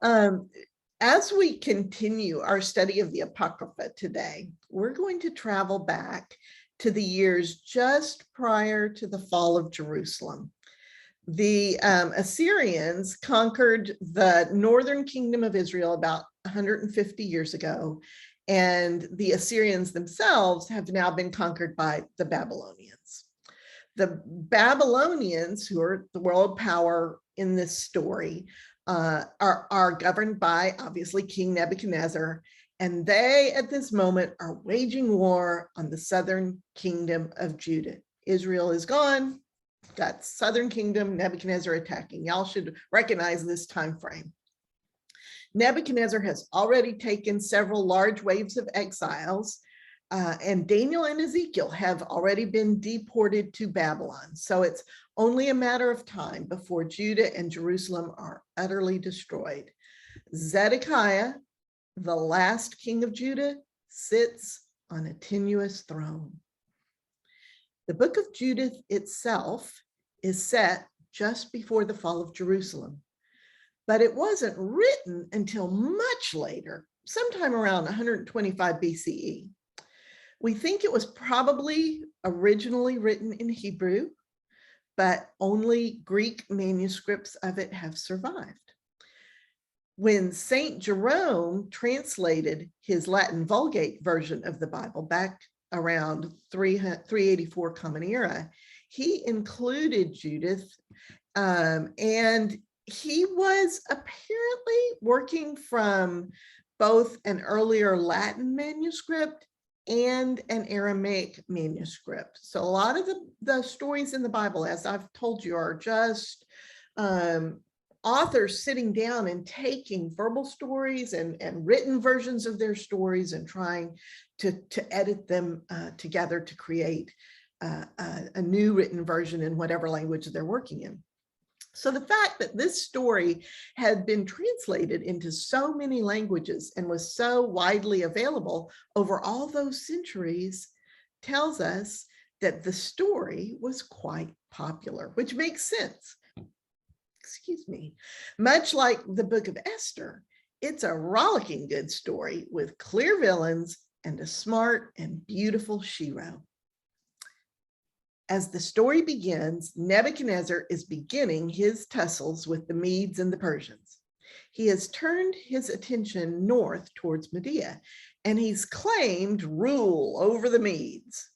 Um, as we continue our study of the Apocrypha today, we're going to travel back to the years just prior to the fall of Jerusalem. The Assyrians conquered the northern kingdom of Israel about 150 years ago, and the Assyrians themselves have now been conquered by the Babylonians. The Babylonians, who are the world power in this story, are governed by, obviously, King Nebuchadnezzar, and they, at this moment, are waging war on the southern kingdom of Judah. Israel is gone, got southern kingdom, Nebuchadnezzar attacking. Y'all should recognize this time frame. Nebuchadnezzar has already taken several large waves of exiles, and Daniel and Ezekiel have already been deported to Babylon. So it's only a matter of time before Judah and Jerusalem are utterly destroyed. Zedekiah, the last king of Judah, sits on a tenuous throne. The book of Judith itself is set just before the fall of Jerusalem, but it wasn't written until much later, sometime around 125 BCE. We think it was probably originally written in Hebrew, but only Greek manuscripts of it have survived. When St. Jerome translated his Latin Vulgate version of the Bible back around 384 Common Era, he included Judith, and he was apparently working from both an earlier Latin manuscript and an Aramaic manuscript. So a lot of the stories in the Bible, as I've told you, are just authors sitting down and taking verbal stories and written versions of their stories and trying to edit them together to create a new written version in whatever language they're working in. So the fact that this story had been translated into so many languages and was so widely available over all those centuries tells us that the story was quite popular, which makes sense. Excuse me. Much like the book of Esther, it's a rollicking good story with clear villains and a smart and beautiful hero. As the story begins, Nebuchadnezzar is beginning his tussles with the Medes and the Persians. He has turned his attention north towards Media, and he's claimed rule over the Medes,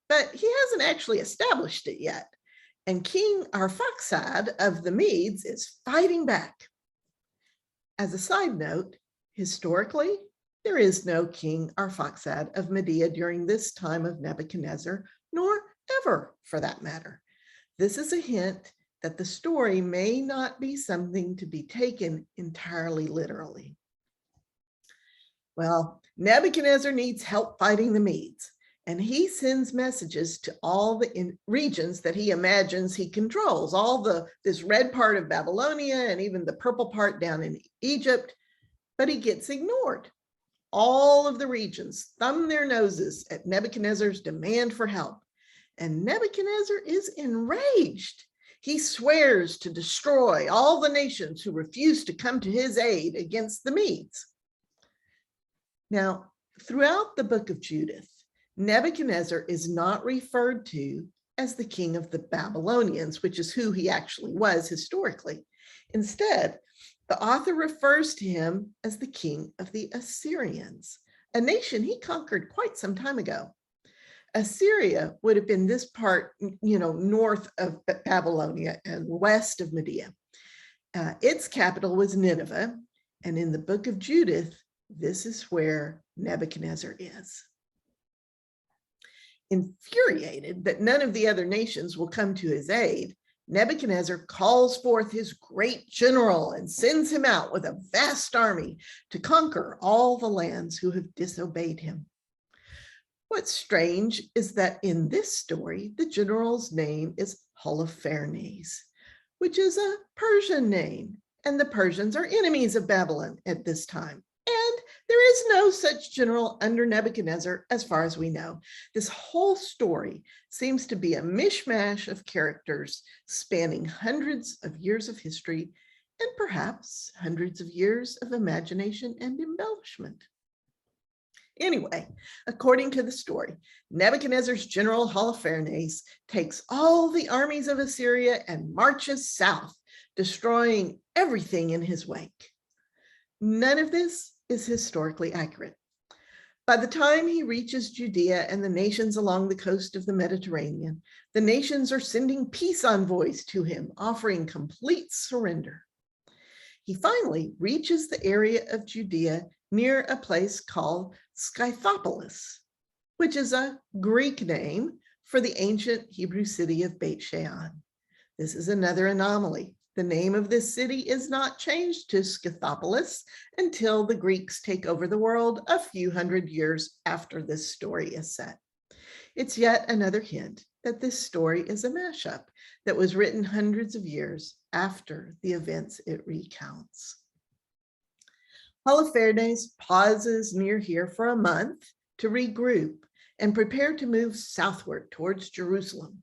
but he hasn't actually established it yet. And King Arphaxad of the Medes is fighting back. As a side note, historically, there is no King Arphaxad of Media during this time of Nebuchadnezzar, nor ever, for that matter. This is a hint that the story may not be something to be taken entirely literally. Well, Nebuchadnezzar needs help fighting the Medes, and he sends messages to all the regions that he imagines he controls, this red part of Babylonia and even the purple part down in Egypt, but he gets ignored. All of the regions thumb their noses at Nebuchadnezzar's demand for help. And Nebuchadnezzar is enraged. He swears to destroy all the nations who refuse to come to his aid against the Medes. Now, throughout the book of Judith, Nebuchadnezzar is not referred to as the king of the Babylonians, which is who he actually was historically. Instead, the author refers to him as the king of the Assyrians, a nation he conquered quite some time ago. Assyria would have been this part, north of Babylonia and west of Media. Its capital was Nineveh, and in the book of Judith, this is where Nebuchadnezzar is. Infuriated that none of the other nations will come to his aid, Nebuchadnezzar calls forth his great general and sends him out with a vast army to conquer all the lands who have disobeyed him. What's strange is that in this story, the general's name is Holofernes, which is a Persian name, and the Persians are enemies of Babylon at this time. And there is no such general under Nebuchadnezzar, as far as we know. This whole story seems to be a mishmash of characters spanning hundreds of years of history and perhaps hundreds of years of imagination and embellishment. Anyway, according to the story, Nebuchadnezzar's general Holofernes takes all the armies of Assyria and marches south, destroying everything in his wake. None of this is historically accurate. By the time he reaches Judea and the nations along the coast of the Mediterranean, the nations are sending peace envoys to him, offering complete surrender. He finally reaches the area of Judea near a place called Scythopolis, which is a Greek name for the ancient Hebrew city of Beit Shean. This is another anomaly. The name of this city is not changed to Scythopolis until the Greeks take over the world a few hundred years after this story is set. It's yet another hint that this story is a mashup that was written hundreds of years after the events it recounts. Holofernes pauses near here for a month to regroup and prepare to move southward towards Jerusalem.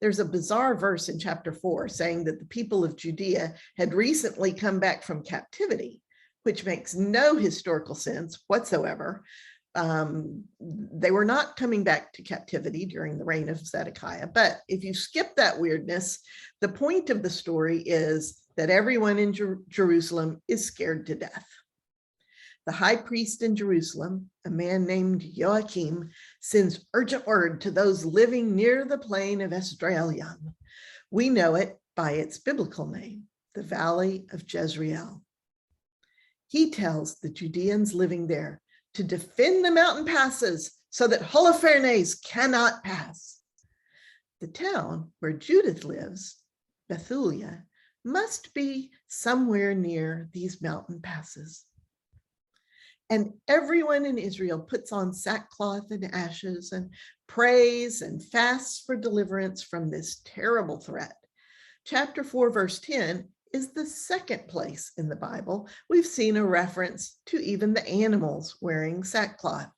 There's a bizarre verse in chapter 4 saying that the people of Judea had recently come back from captivity, which makes no historical sense whatsoever. They were not coming back to captivity during the reign of Zedekiah. But if you skip that weirdness, the point of the story is that everyone in Jerusalem is scared to death. The high priest in Jerusalem, a man named Joachim, sends urgent word to those living near the plain of Esdraelon. We know it by its biblical name, the Valley of Jezreel. He tells the Judeans living there to defend the mountain passes so that Holofernes cannot pass. The town where Judith lives, Bethulia, must be somewhere near these mountain passes. And everyone in Israel puts on sackcloth and ashes and prays and fasts for deliverance from this terrible threat. Chapter 4, verse 10 is the second place in the Bible we've seen a reference to even the animals wearing sackcloth.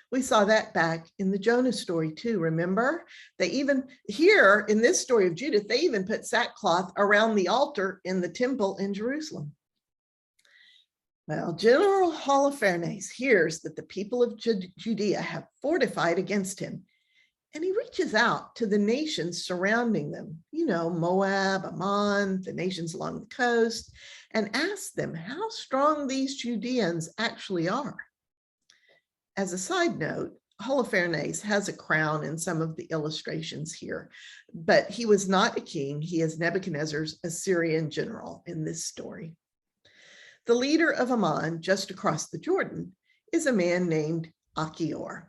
We saw that back in the Jonah story too, remember? They even, here in this story of Judith, they even put sackcloth around the altar in the temple in Jerusalem. Well, General Holofernes hears that the people of Judea have fortified against him, and he reaches out to the nations surrounding them, Moab, Ammon, the nations along the coast, and asks them how strong these Judeans actually are. As a side note, Holofernes has a crown in some of the illustrations here, but he was not a king. He is Nebuchadnezzar's Assyrian general in this story. The leader of Ammon, just across the Jordan, is a man named Achior.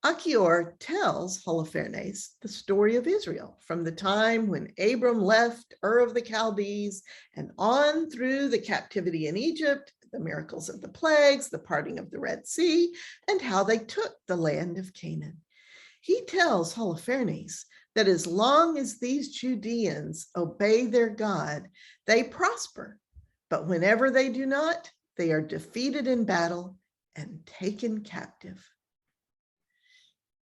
Achior tells Holofernes the story of Israel from the time when Abram left Ur of the Chaldees and on through the captivity in Egypt, the miracles of the plagues, the parting of the Red Sea, and how they took the land of Canaan. He tells Holofernes that as long as these Judeans obey their God, they prosper. But whenever they do not, they are defeated in battle and taken captive.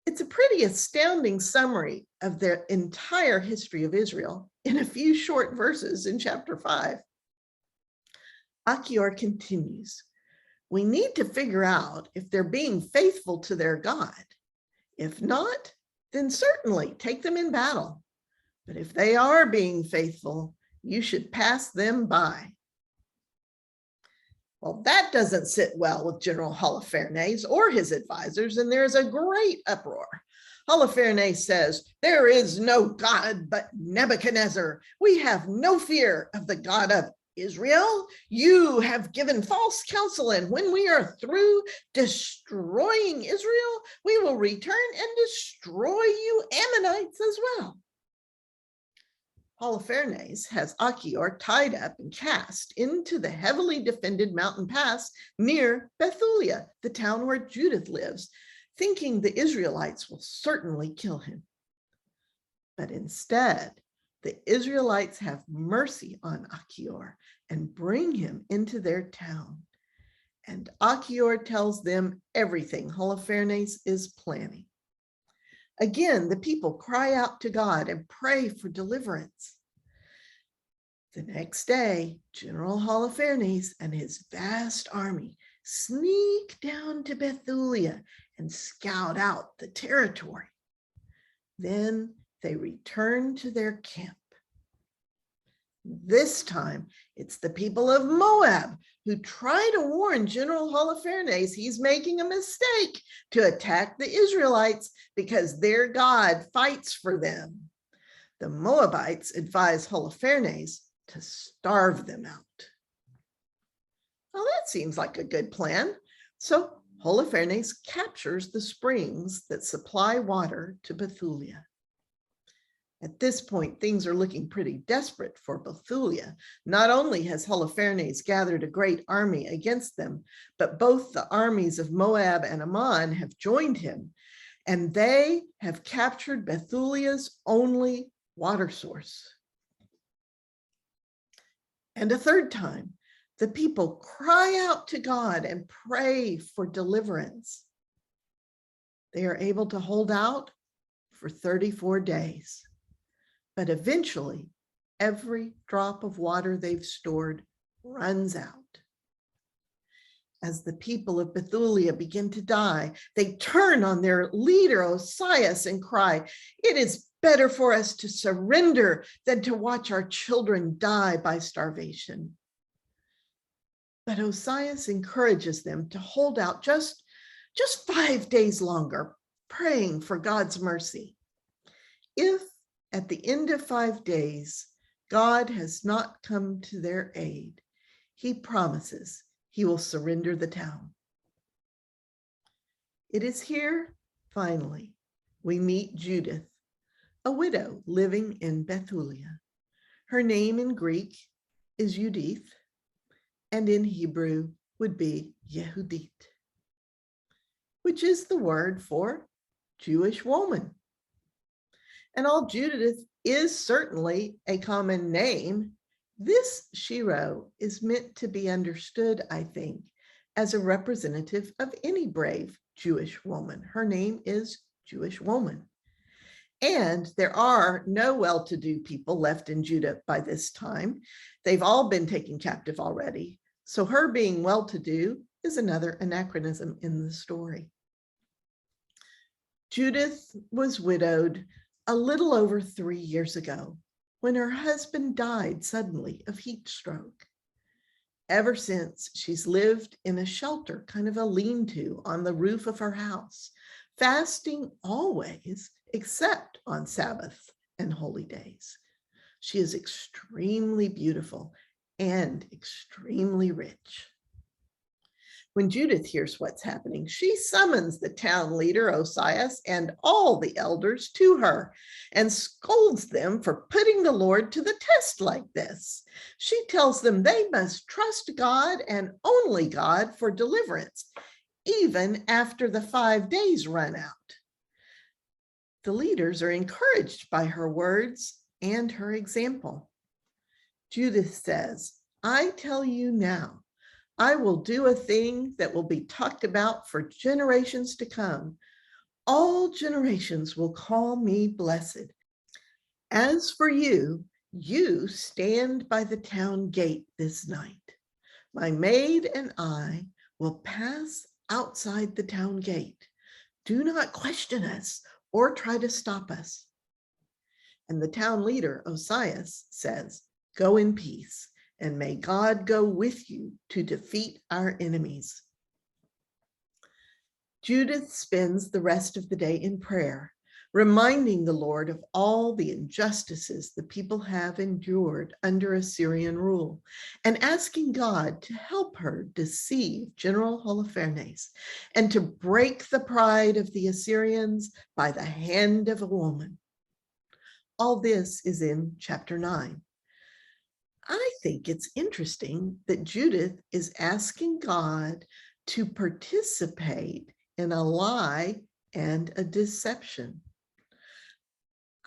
It's a pretty astounding summary of the entire history of Israel in a few short verses in chapter 5. Achior continues, we need to figure out if they're being faithful to their God. If not, then certainly take them in battle. But if they are being faithful, you should pass them by. Well, that doesn't sit well with General Holofernes or his advisors, and there's a great uproar. Holofernes says, there is no God but Nebuchadnezzar. We have no fear of the God of Israel. You have given false counsel, and when we are through destroying Israel, we will return and destroy you Ammonites as well. Holofernes has Achior tied up and cast into the heavily defended mountain pass near Bethulia, the town where Judith lives, thinking the Israelites will certainly kill him. But instead, the Israelites have mercy on Achior and bring him into their town. And Achior tells them everything Holofernes is planning. Again, the people cry out to God and pray for deliverance. The next day, General Holofernes and his vast army sneak down to Bethulia and scout out the territory. Then they return to their camp. This time, it's the people of Moab who try to warn General Holofernes he's making a mistake to attack the Israelites because their God fights for them. The Moabites advise Holofernes to starve them out. Well, that seems like a good plan. So Holofernes captures the springs that supply water to Bethulia. At this point, things are looking pretty desperate for Bethulia. Not only has Holofernes gathered a great army against them, but both the armies of Moab and Ammon have joined him, and they have captured Bethulia's only water source. And a third time, the people cry out to God and pray for deliverance. They are able to hold out for 34 days. But eventually, every drop of water they've stored runs out. As the people of Bethulia begin to die, they turn on their leader, Osias, and cry, "It is better for us to surrender than to watch our children die by starvation." But Osias encourages them to hold out just 5 days longer, praying for God's mercy. If at the end of 5 days, God has not come to their aid, he promises he will surrender the town. It is here, finally, we meet Judith, a widow living in Bethulia. Her name in Greek is Judith, and in Hebrew would be Yehudit, which is the word for Jewish woman. And while Judith is certainly a common name, this shiro is meant to be understood, I think, as a representative of any brave Jewish woman. Her name is Jewish woman. And there are no well-to-do people left in Judah by this time. They've all been taken captive already. So her being well-to-do is another anachronism in the story. Judith was widowed a little over 3 years ago when her husband died suddenly of heat stroke. Ever since, she's lived in a shelter, kind of a lean-to on the roof of her house, fasting always except on Sabbath and holy days. She is extremely beautiful and extremely rich. When Judith hears what's happening, she summons the town leader, Osias, and all the elders to her and scolds them for putting the Lord to the test like this. She tells them they must trust God and only God for deliverance, even after the 5 days run out. The leaders are encouraged by her words and her example. Judith says, "I tell you now, I will do a thing that will be talked about for generations to come. All generations will call me blessed. As for you, you stand by the town gate this night. My maid and I will pass outside the town gate. Do not question us or try to stop us." And the town leader, Osias, says, "Go in peace, and may God go with you to defeat our enemies." Judith spends the rest of the day in prayer, reminding the Lord of all the injustices the people have endured under Assyrian rule, and asking God to help her deceive General Holofernes and to break the pride of the Assyrians by the hand of a woman. All this is in chapter 9. I think it's interesting that Judith is asking God to participate in a lie and a deception.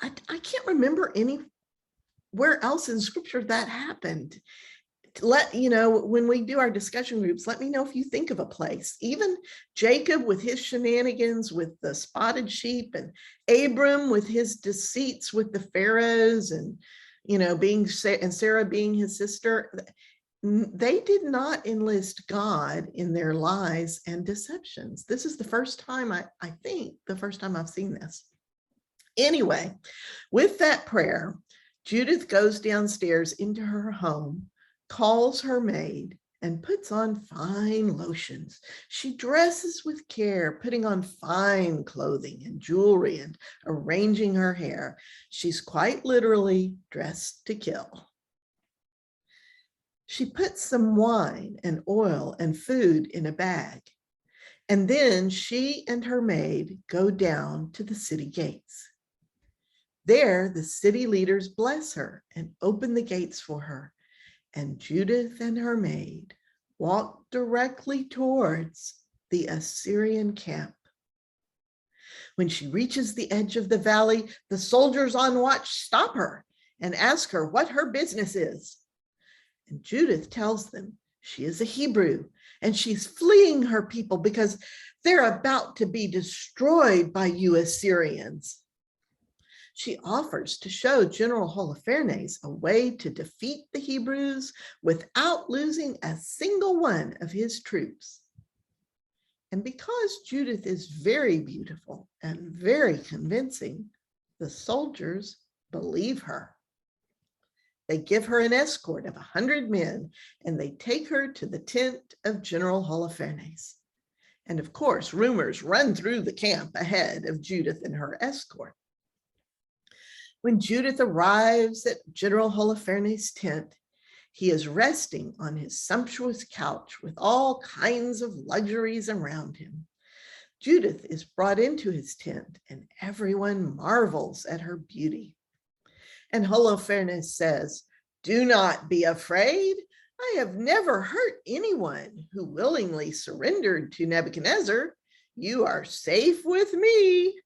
I can't remember anywhere else in scripture that happened. When we do our discussion groups, let me know if you think of a place. Even Jacob with his shenanigans with the spotted sheep, and Abram with his deceits with the pharaohs, and and Sarah being his sister, they did not enlist God in their lies and deceptions. This is the first time, I think, the first time I've seen this. Anyway, with that prayer, Judith goes downstairs into her home, calls her maid, and puts on fine lotions. She dresses with care, putting on fine clothing and jewelry and arranging her hair. She's quite literally dressed to kill. She puts some wine and oil and food in a bag, and then she and her maid go down to the city gates. There, the city leaders bless her and open the gates for her, and Judith and her maid walk directly towards the Assyrian camp. When she reaches the edge of the valley, the soldiers on watch stop her and ask her what her business is. And Judith tells them she is a Hebrew and she's fleeing her people because they're about to be destroyed by you Assyrians. She offers to show General Holofernes a way to defeat the Hebrews without losing a single one of his troops. And because Judith is very beautiful and very convincing, the soldiers believe her. They give her an escort of 100 men, and they take her to the tent of General Holofernes. And of course, rumors run through the camp ahead of Judith and her escort. When Judith arrives at General Holofernes' tent, he is resting on his sumptuous couch with all kinds of luxuries around him. Judith is brought into his tent, and everyone marvels at her beauty. And Holofernes says, "Do not be afraid. I have never hurt anyone who willingly surrendered to Nebuchadnezzar. You are safe with me."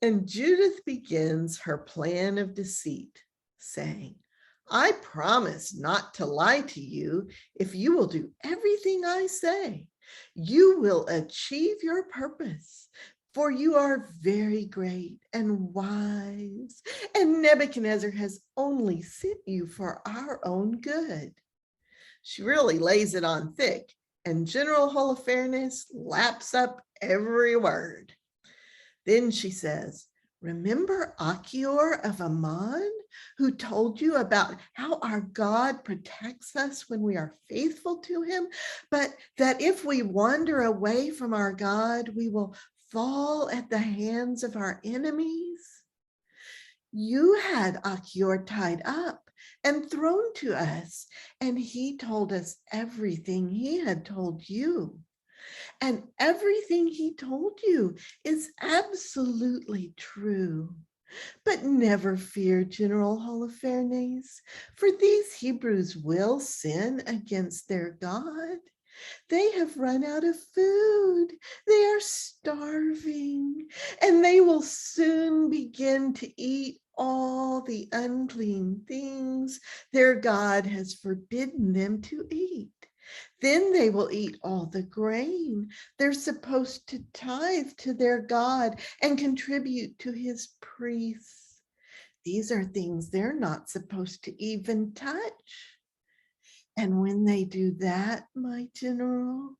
And Judith begins her plan of deceit, saying, "I promise not to lie to you if you will do everything I say. You will achieve your purpose, for you are very great and wise, and Nebuchadnezzar has only sent you for our own good." She really lays it on thick, and General Holofernes laps up every word. Then she says, "Remember Achior of Ammon, who told you about how our God protects us when we are faithful to him, but that if we wander away from our God, we will fall at the hands of our enemies? You had Achior tied up and thrown to us, and he told us everything he had told you. And everything he told you is absolutely true. But never fear, General Holofernes, for these Hebrews will sin against their God. They have run out of food. They are starving, and they will soon begin to eat all the unclean things their God has forbidden them to eat. Then they will eat all the grain they're supposed to tithe to their God and contribute to his priests. These are things they're not supposed to even touch. And when they do that, my general,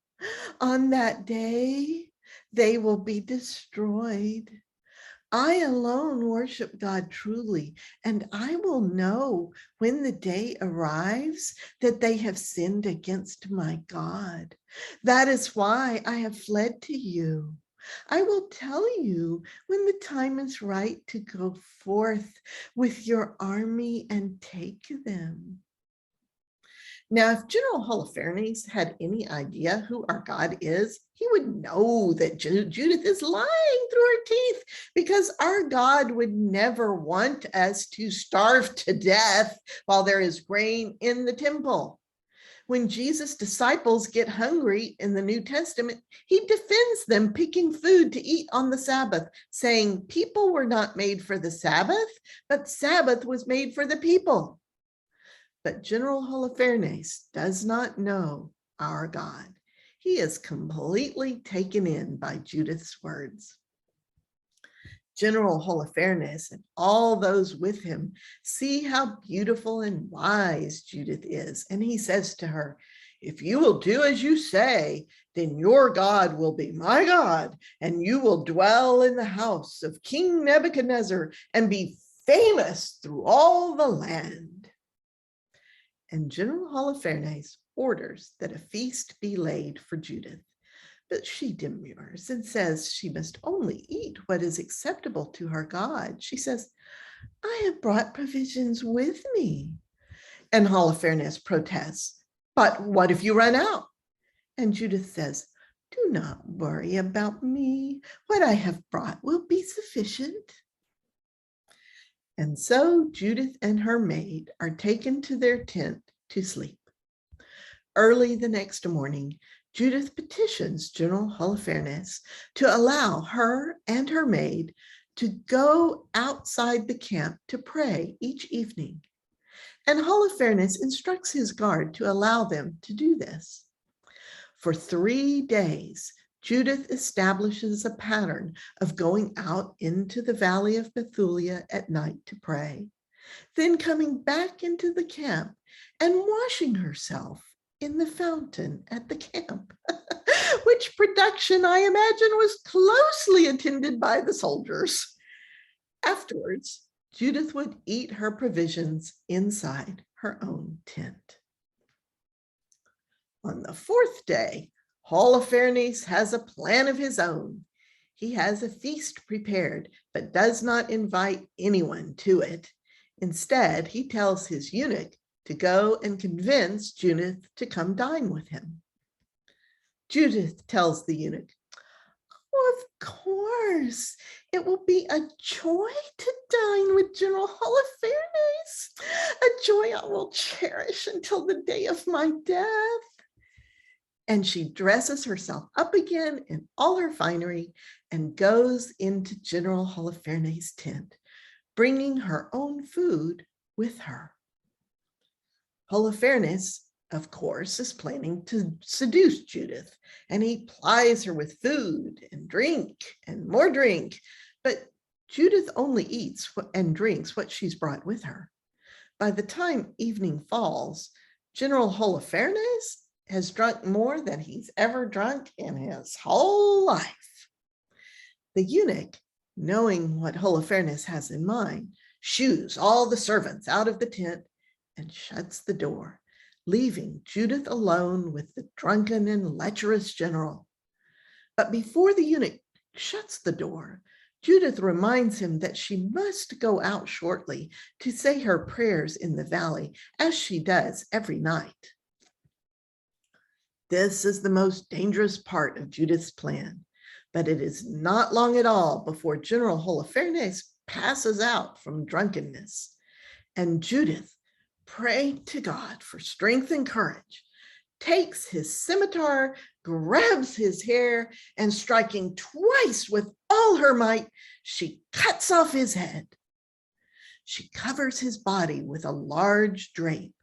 on that day, they will be destroyed. I alone worship God truly, and I will know when the day arrives that they have sinned against my God. That is why I have fled to you. I will tell you when the time is right to go forth with your army and take them." Now, if General Holofernes had any idea who our God is, he would know that Judith is lying through her teeth, because our God would never want us to starve to death while there is grain in the temple. When Jesus' disciples get hungry in the New Testament, he defends them picking food to eat on the Sabbath, saying people were not made for the Sabbath, but Sabbath was made for the people. But General Holofernes does not know our God. He is completely taken in by Judith's words. General Holofernes and all those with him see how beautiful and wise Judith is. And he says to her, if you will do as you say, then your God will be my God, and you will dwell in the house of King Nebuchadnezzar and be famous through all the land. And General Holofernes orders that a feast be laid for Judith. But she demurs and says she must only eat what is acceptable to her God. She says, I have brought provisions with me. And Holofernes protests, but what if you run out? And Judith says, do not worry about me. What I have brought will be sufficient. And so Judith and her maid are taken to their tent to sleep. Early the next morning, Judith petitions General Holofernes to allow her and her maid to go outside the camp to pray each evening. And Holofernes instructs his guard to allow them to do this. For 3 days, Judith establishes a pattern of going out into the valley of Bethulia at night to pray, then coming back into the camp and washing herself in the fountain at the camp, which production I imagine was closely attended by the soldiers. Afterwards, Judith would eat her provisions inside her own tent. On the 4th day, Holofernes has a plan of his own. He has a feast prepared, but does not invite anyone to it. Instead, he tells his eunuch to go and convince Judith to come dine with him. Judith tells the eunuch, oh, of course, it will be a joy to dine with General Holofernes, a joy I will cherish until the day of my death. And she dresses herself up again in all her finery and goes into General Holofernes' tent, bringing her own food with her. Holofernes, of course, is planning to seduce Judith, and he plies her with food and drink and more drink, but Judith only eats and drinks what she's brought with her. By the time evening falls, General Holofernes has drunk more than he's ever drunk in his whole life. The eunuch, knowing what Holofernes has in mind, shoos all the servants out of the tent and shuts the door, leaving Judith alone with the drunken and lecherous general. But before the eunuch shuts the door, Judith reminds him that she must go out shortly to say her prayers in the valley, as she does every night. This is the most dangerous part of Judith's plan, but it is not long at all before General Holofernes passes out from drunkenness, and Judith, praying to God for strength and courage, takes his scimitar, grabs his hair, and striking twice with all her might, she cuts off his head. She covers his body with a large drape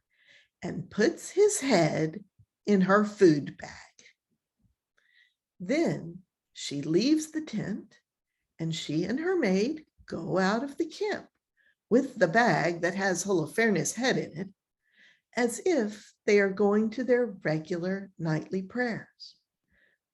and puts his head in her food bag. Then she leaves the tent, and she and her maid go out of the camp with the bag that has Holofernes' head in it, as if they are going to their regular nightly prayers.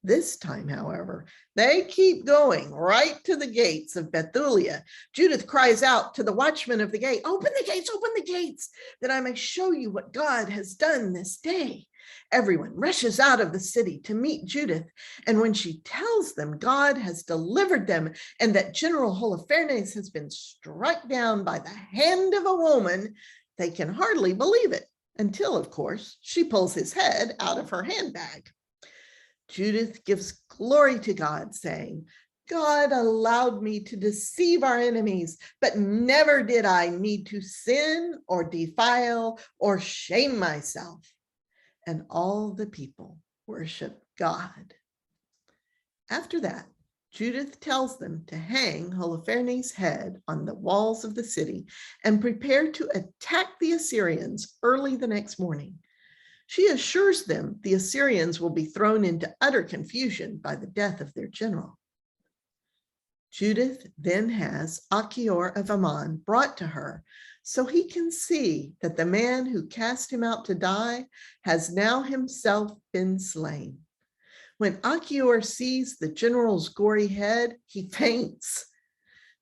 This time, however, they keep going right to the gates of Bethulia. Judith cries out to the watchman of the gate, open the gates, that I may show you what God has done this day. Everyone rushes out of the city to meet Judith, and when she tells them God has delivered them and that General Holofernes has been struck down by the hand of a woman, they can hardly believe it, until, of course, she pulls his head out of her handbag. Judith gives glory to God, saying, God allowed me to deceive our enemies, but never did I need to sin or defile or shame myself. And all the people worship God. After that, Judith tells them to hang Holofernes' head on the walls of the city and prepare to attack the Assyrians early the next morning. She assures them the Assyrians will be thrown into utter confusion by the death of their general. Judith then has Achior of Ammon brought to her, so he can see that the man who cast him out to die has now himself been slain. When Achior sees the general's gory head, he faints.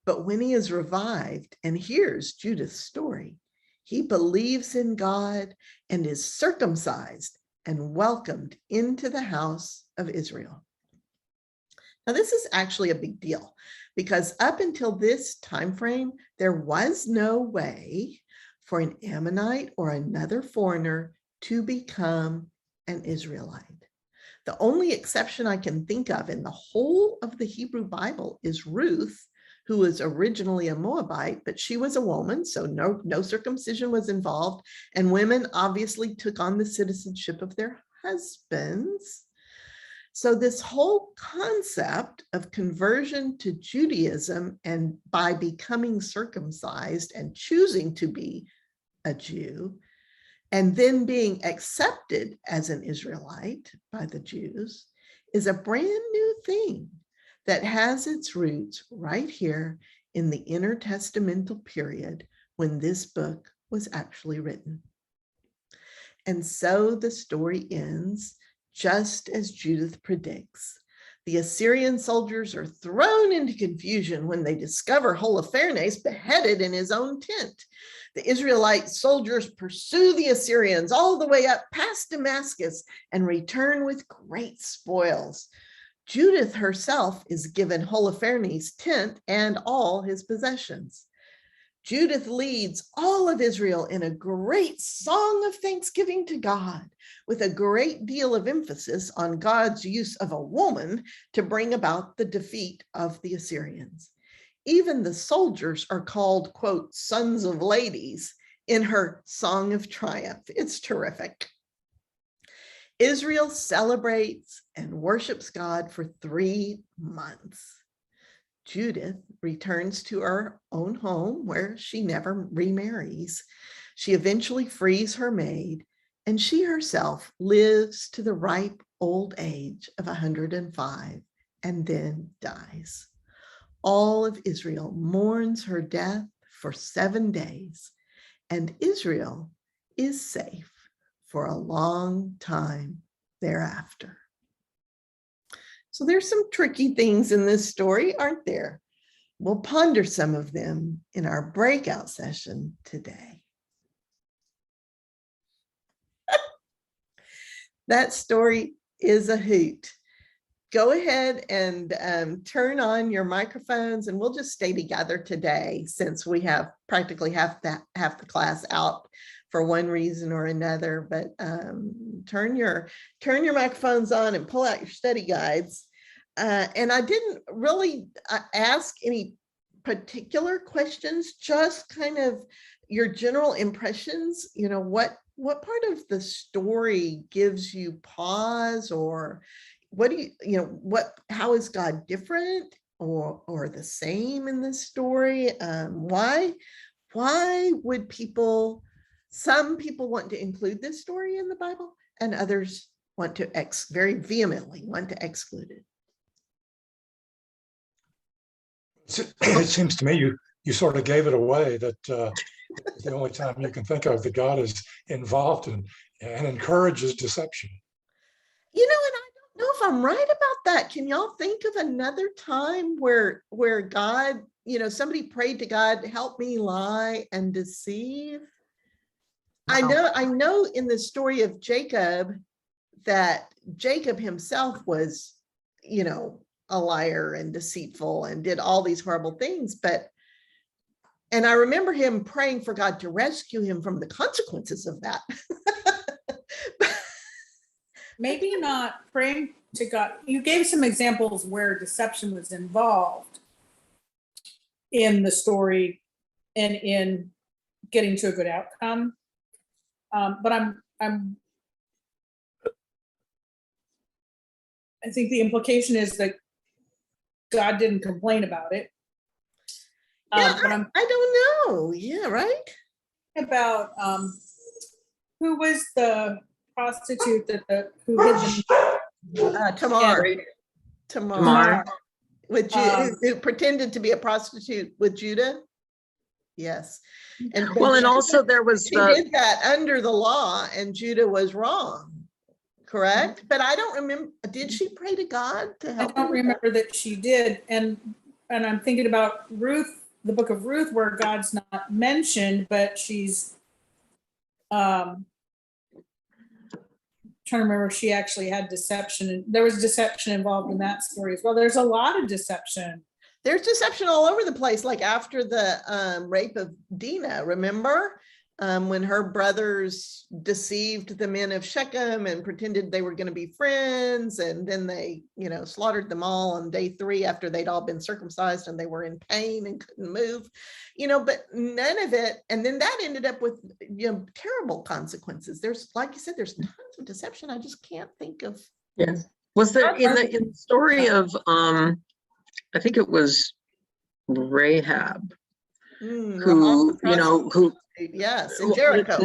But when he is revived and hears Judith's story, he believes in God and is circumcised and welcomed into the house of Israel. Now, this is actually a big deal because up until this time frame, there was no way for an Ammonite or another foreigner to become an Israelite. The only exception I can think of in the whole of the Hebrew Bible is Ruth, who was originally a Moabite, but she was a woman, so no circumcision was involved, and women obviously took on the citizenship of their husbands. So this whole concept of conversion to Judaism and by becoming circumcised and choosing to be a Jew, and then being accepted as an Israelite by the Jews, is a brand new thing that has its roots right here in the intertestamental period when this book was actually written. And so the story ends just as Judith predicts. The Assyrian soldiers are thrown into confusion when they discover Holofernes beheaded in his own tent. The Israelite soldiers pursue the Assyrians all the way up past Damascus and return with great spoils. Judith herself is given Holofernes' tent and all his possessions. Judith leads all of Israel in a great song of thanksgiving to God, with a great deal of emphasis on God's use of a woman to bring about the defeat of the Assyrians. Even the soldiers are called, quote, sons of ladies in her song of triumph. It's terrific. Israel celebrates and worships God for 3 months. Judith returns to her own home where she never remarries. She eventually frees her maid, and she herself lives to the ripe old age of 105 and then dies. All of Israel mourns her death for 7 days, and Israel is safe for a long time thereafter. So there's some tricky things in this story, aren't there? We'll ponder some of them in our breakout session today. That story is a hoot. Go ahead and turn on your microphones, and we'll just stay together today since we have practically half the class out for one reason or another. But turn your microphones on and pull out your study guides. And I didn't really ask any particular questions, just kind of your general impressions. You know, what part of the story gives you pause, or what do how is God different or the same in this story? Why would some people want to include this story in the Bible and others want to very vehemently want to exclude it? It seems to me you sort of gave it away that the only time you can think of that God is involved in and encourages deception. You know, and I don't know if I'm right about that. Can y'all think of another time where God, somebody prayed to God, help me lie and deceive? I know in the story of Jacob that Jacob himself was, a liar and deceitful and did all these horrible things, and I remember him praying for God to rescue him from the consequences of that. Maybe not praying to God. You gave some examples where deception was involved in the story and in getting to a good outcome. But I think the implication is that God didn't complain about it. Yeah, but I don't know. Yeah, right. About who was the prostitute who hid Tamar. Tamar. who pretended to be a prostitute with Judah. Yes. And Well, and also there was she did that under the law, and Judah was wrong. Correct? But I don't remember, did she pray to God to I help don't her? remember that she did. And I'm thinking about Ruth, the book of Ruth, where God's not mentioned, but she's trying to remember if she actually had deception. And there was deception involved in that story as well. There's a lot of deception. There's deception all over the place, like after the rape of Dinah, remember? When her brothers deceived the men of Shechem and pretended they were going to be friends, and then they, slaughtered them all on day 3 after they'd all been circumcised and they were in pain and couldn't move, but none of it. And then that ended up with, terrible consequences. There's, like you said, there's tons of deception. I just can't think of. Yes. Was there in the story of I think it was Rahab, who, who, yes, in Jericho.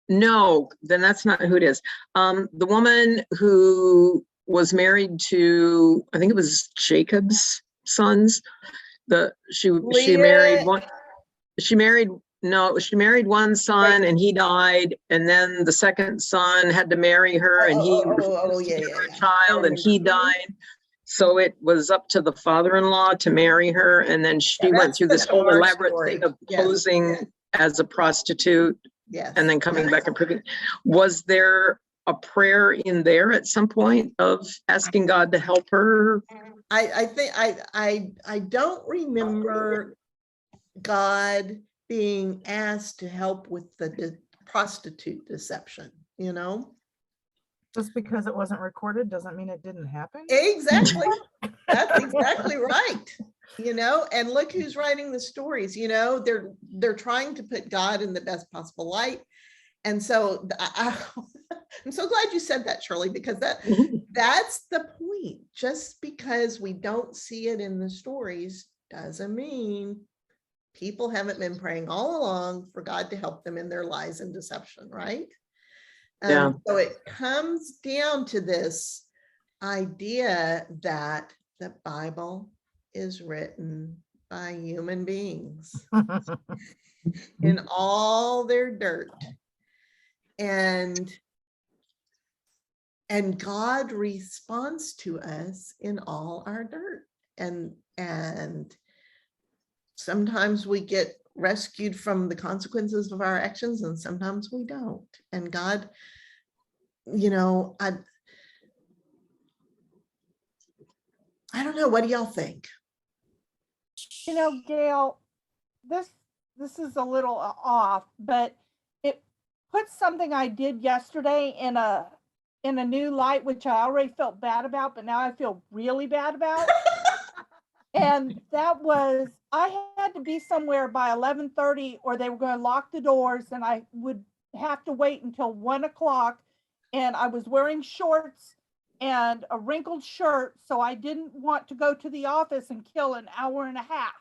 No, then that's not who it is. The woman who was married to, I think it was Jacob's sons. She married one son, and he died, and then the second son had to marry her, and he refused to give her a child, and he died. So it was up to the father-in-law to marry her, and then she went through this whole elaborate thing of posing as a prostitute, and then coming back and proving. Was there a prayer in there at some point of asking God to help her? I think I don't remember God being asked to help with the prostitute deception, Just because it wasn't recorded doesn't mean it didn't happen. Exactly. That's exactly right. And look who's writing the stories. They're trying to put God in the best possible light. And so I'm so glad you said that, Shirley, because that's the point. Just because we don't see it in the stories doesn't mean people haven't been praying all along for God to help them in their lies and deception, right? So it comes down to this idea that the Bible is written by human beings in all their dirt, and God responds to us in all our dirt, and sometimes we get rescued from the consequences of our actions, and sometimes we don't. And God, I don't know, what do y'all think? Gail, this is a little off, but it puts something I did yesterday in a new light, which I already felt bad about, but now I feel really bad about. And that was, I had to be somewhere by 11:30 or they were going to lock the doors, and I would have to wait until 1 o'clock. And I was wearing shorts and a wrinkled shirt, so I didn't want to go to the office and kill an hour and a half.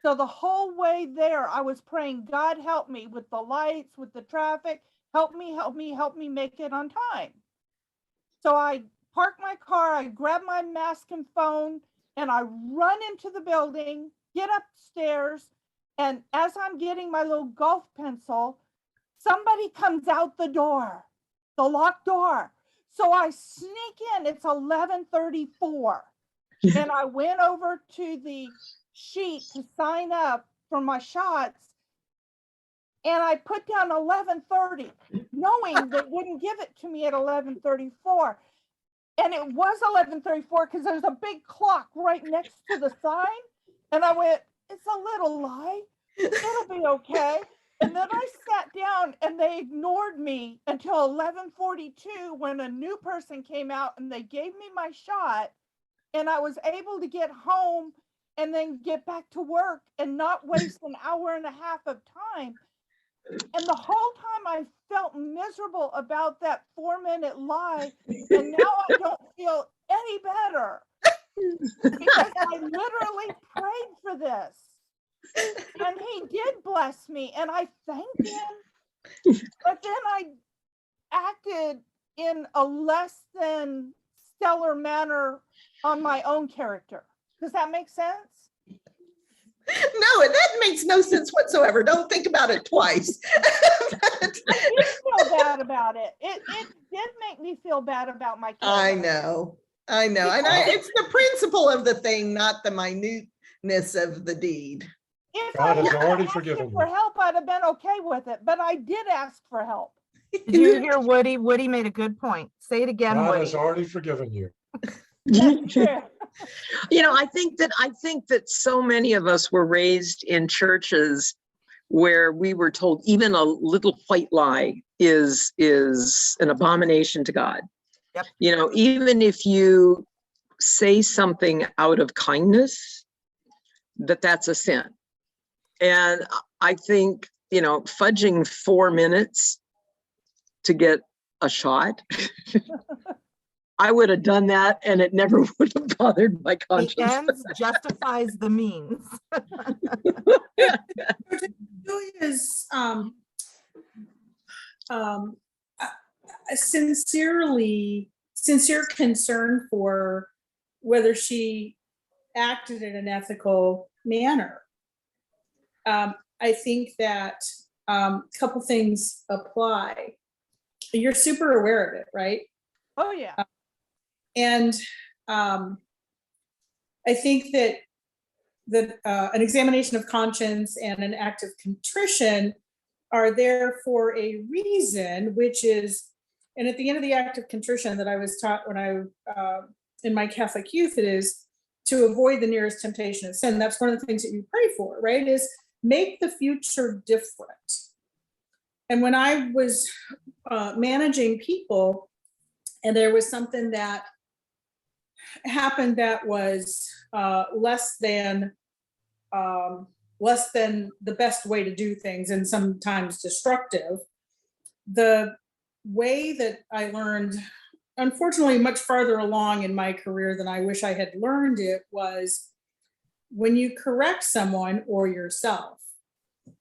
So the whole way there, I was praying, God, help me with the lights, with the traffic. Help me make it on time. So I parked my car, I grabbed my mask and phone, and I run into the building, get upstairs, and as I'm getting my little golf pencil, somebody comes out the door, the locked door. So I sneak in, it's 11:34. And I went over to the sheet to sign up for my shots, and I put down 11:30, knowing they wouldn't give it to me at 11:34. And it was 11:34 because there's a big clock right next to the sign. And I went, it's a little lie. It'll be okay. And then I sat down and they ignored me until 11:42 when a new person came out and they gave me my shot. And I was able to get home and then get back to work and not waste an hour and a half of time. And the whole time I felt miserable about that 4-minute lie. And now I don't feel any better because I literally prayed for this. And he did bless me and I thanked him. But then I acted in a less than stellar manner on my own character. Does that make sense? No, that makes no sense whatsoever. Don't think about it twice. I did feel bad about it. It did make me feel bad about my character. I know. And it's the principle of the thing, not the minuteness of the deed. If God I has had already asked forgiven for you. help, I'd have been okay with it, but I did ask for help. Did you hear Woody? Woody made a good point. Say it again, God Woody. has already forgiven you. That's true. You know, I think that so many of us were raised in churches where we were told even a little white lie is an abomination to God. Yep. You know, even if you say something out of kindness, that's a sin. And I think, you know, fudging 4 minutes to get a shot, I would have done that and it never would have bothered my The conscience. ends justifies the means. Julia's sincere concern for whether she acted in an ethical manner. I think that a couple things apply. You're super aware of it, right? Oh, yeah. And I think that an examination of conscience and an act of contrition are there for a reason, which is, and at the end of the act of contrition that I was taught when I, in my Catholic youth, it is to avoid the nearest temptation of sin. That's one of the things that you pray for, right? Is make the future different. And when I was managing people, and there was something that happened that was less than the best way to do things and sometimes destructive, the way that I learned, unfortunately much farther along in my career than I wish I had learned it, was when you correct someone or yourself,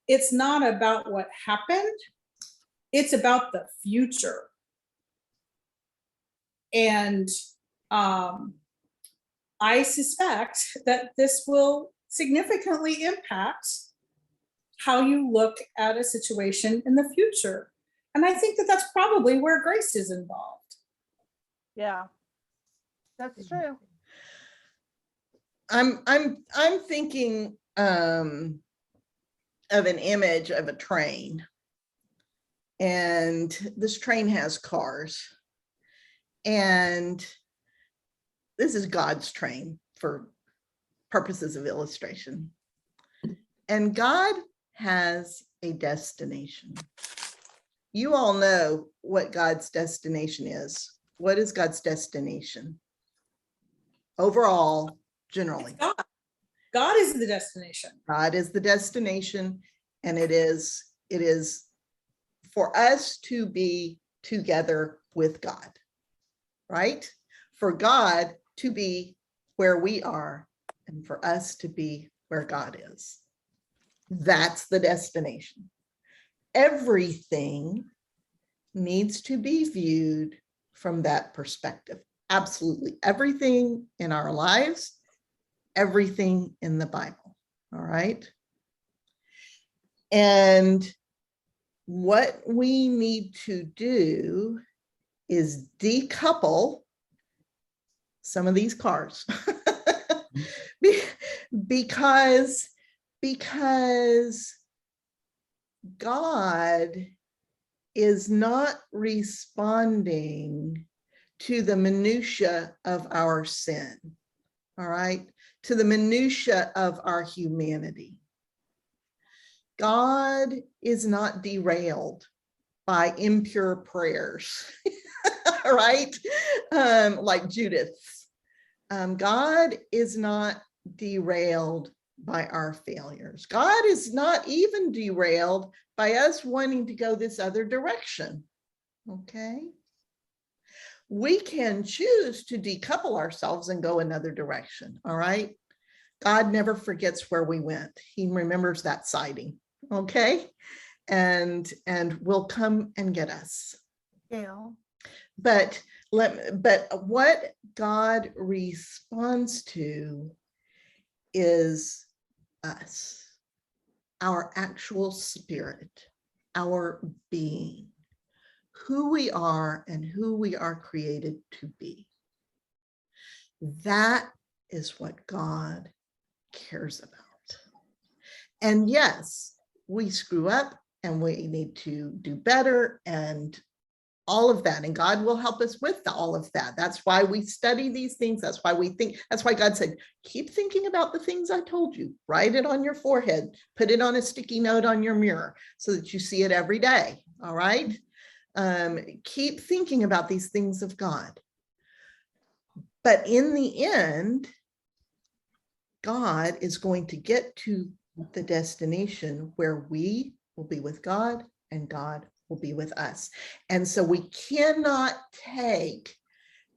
it's not about what happened, it's about the future. And I suspect that this will significantly impact how you look at a situation in the future. And I think that that's probably where grace is involved. Yeah, that's true. I'm thinking of an image of a train, and this train has cars, and this is God's train for purposes of illustration. And God has a destination. You all know what God's destination is. What is God's destination? Overall, generally. God is the destination. God is the destination, and it is for us to be together with God, right? For God to be where we are and for us to be where God is. That's the destination. Everything needs to be viewed from that perspective. Absolutely everything in our lives, everything in the Bible. All right. And what we need to do is decouple some of these cars because God is not responding to the minutia of our sin, all right, to the minutia of our humanity. God is not derailed by impure prayers, right? Like Judith's. God is not derailed by our failures. God is not even derailed by us wanting to go this other direction, okay? We can choose to decouple ourselves and go another direction, all right? God never forgets where we went. He remembers that sighting, okay? And will come and get us. Gail, But what God responds to is us, our actual spirit, our being, who we are and who we are created to be. That is what God cares about. And yes, we screw up and we need to do better and all of that. And God will help us with all of that. That's why we study these things. That's why we think, that's why God said, keep thinking about the things I told you, write it on your forehead, put it on a sticky note on your mirror so that you see it every day. All right. Keep thinking about these things of God. But in the end, God is going to get to the destination where we will be with God and God will be with us. And so we cannot take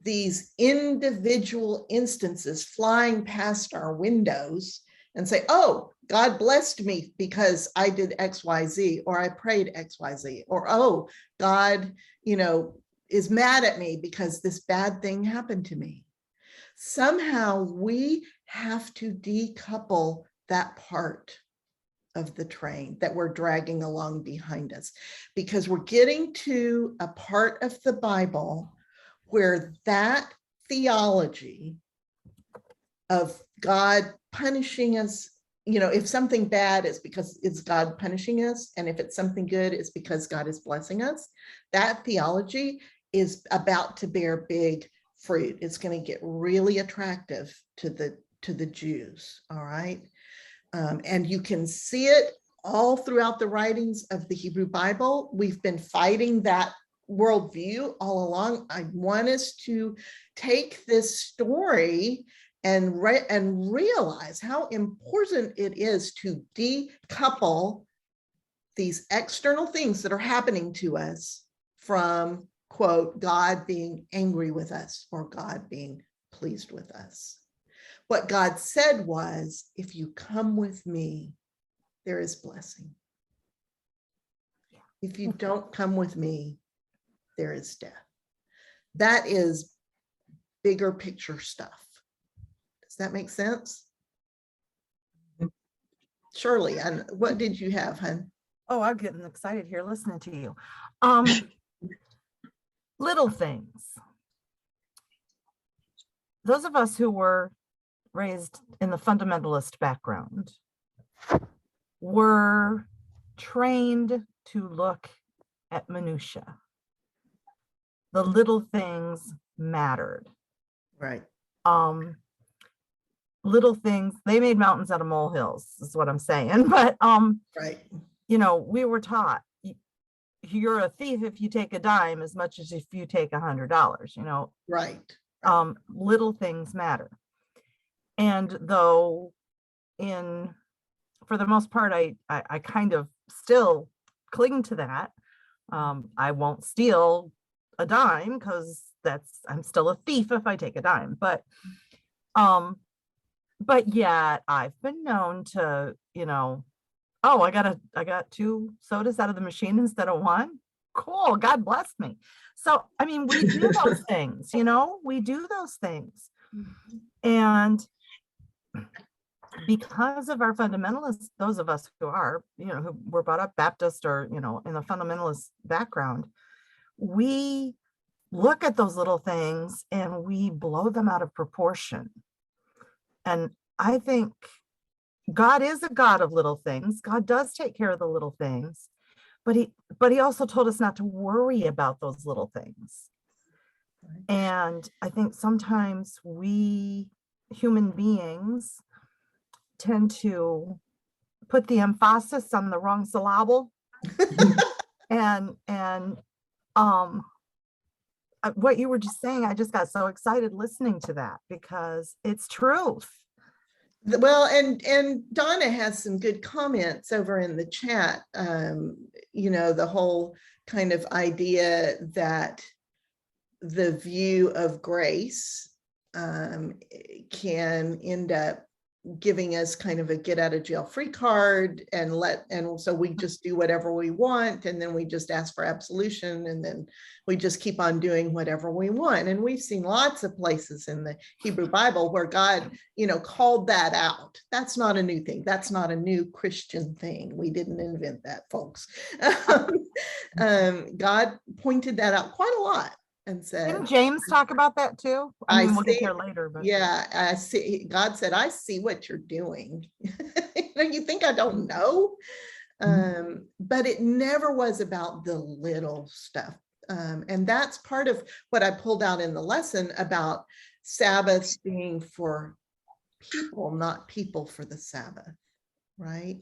these individual instances flying past our windows and say, oh, God blessed me because I did XYZ, or I prayed XYZ, or, oh, God, is mad at me because this bad thing happened to me. Somehow we have to decouple that part of the train that we're dragging along behind us, because we're getting to a part of the Bible where that theology of God punishing us, if something bad is because it's God punishing us, and if it's something good, it's because God is blessing us. That theology is about to bear big fruit. It's going to get really attractive to the Jews. All right. And you can see it all throughout the writings of the Hebrew Bible. We've been fighting that worldview all along. I want us to take this story and realize how important it is to decouple these external things that are happening to us from, quote, God being angry with us or God being pleased with us. What God said was, if you come with me, there is blessing. If you don't come with me, there is death. That is bigger picture stuff. Does that make sense? Shirley, and what did you have, hon? Oh, I'm getting excited here listening to you. Little things. Those of us who were raised in the fundamentalist background were trained to look at minutia. The little things mattered. Right. Little things, they made mountains out of molehills, is what I'm saying. But right. We were taught you're a thief if you take a dime as much as if you take $100, Right. Little things matter. And though for the most part, I kind of still cling to that. I won't steal a dime because I'm still a thief if I take a dime. But yet I've been known to, oh, I got 2 sodas out of the machine instead of 1. Cool. God bless me. So, we do those things, we do those things. And because of our fundamentalists, those of us who are, who were brought up Baptist or, in the fundamentalist background, we look at those little things and we blow them out of proportion. And I think God is a God of little things. God does take care of the little things, but he also told us not to worry about those little things. And I think sometimes we human beings tend to put the emphasis on the wrong syllable. and what you were just saying, I just got so excited listening to that because it's truth. Well, and Donna has some good comments over in the chat. The whole kind of idea that the view of grace can end up giving us kind of a get out of jail free card, and so we just do whatever we want, and then we just ask for absolution, and then we just keep on doing whatever we want. And we've seen lots of places in the Hebrew Bible where God, called that out. That's not a new thing. That's not a new Christian thing. We didn't invent that, folks. God pointed that out quite a lot and said, Didn't James talk about that too? I mean, we'll get there later, but yeah, I see. God said, I see what you're doing. You think I don't know? But it never was about the little stuff. And that's part of what I pulled out in the lesson about Sabbath being for people, not people for the Sabbath, right?